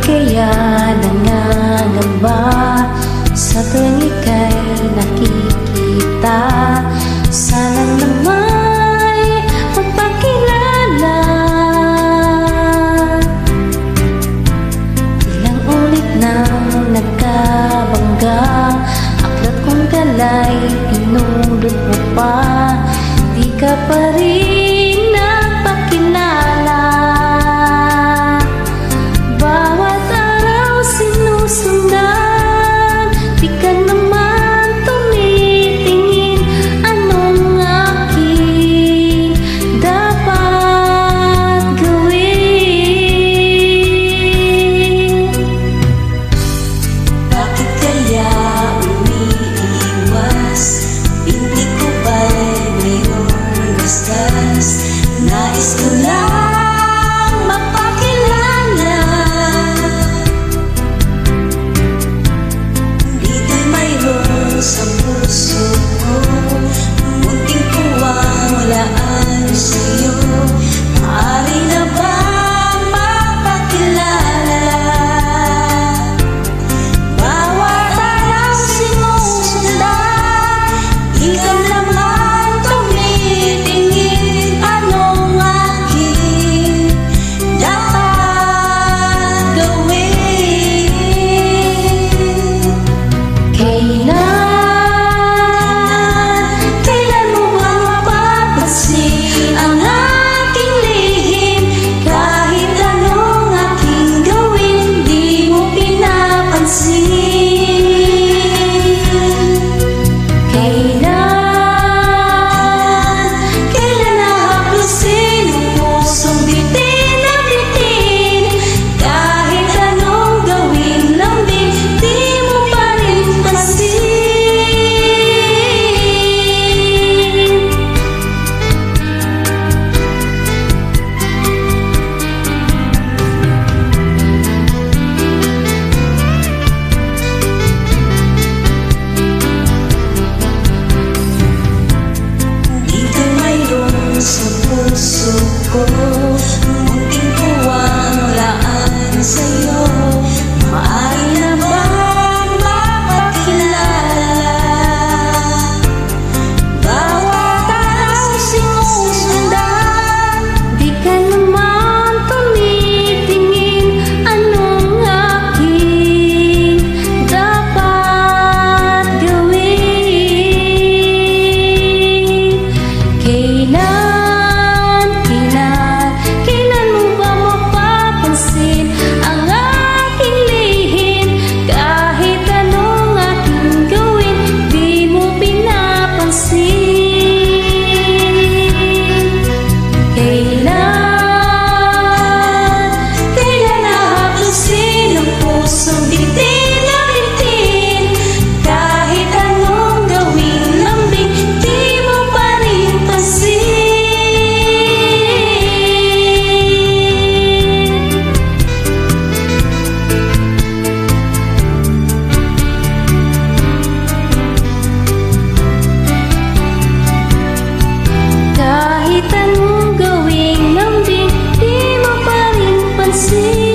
kaya nangangamba sa tuwing ika'y nakikita? Sana nama'y magpakilala. Ilang ulit nang nagkabangga, aklat kong galay pinulot mo pa, di ka pa rin nagpakilala. Bawat araw sinusundan, di ka naman tumitingin. Anong aking dapat gawin? Bakit kaya umiiwas? Hindi ko ba'y mayroong gasgas? Nais ko lang mapakilala. Dito'y mayroon sa puso ko, munting puwang walaan sa'yo. Maaari na bang mapakilala? Bawat araw sinusundan, ikaw naman tumitingin. Anong aking dapat gawin? Kailan mo ba mapapansin ang aking lihim? Kahit anong aking gawin, di mo pinapansin. Kailan nahaplusin ang pusong bitin na bitin? Kahit anong gawin lambing, di mo pa rin pansin. Dito mayroon sa puso ko, munting puwang walaan sa'yo. Maaari na bang mapakilala? Bawat araw sinusundan, di ka naman tumitingin. Anong aking dapat gawin? Kailan mo ba mapapansin ang aking lihim? Kahit anong aking gawin, di mo pinapansin. Kailan nahaplusin ang pusong bitin na bitin? Kahit anong gawin lambing, di mo pa rin pansin. Kahit anong gawin lambing, di mo pa rin pansin.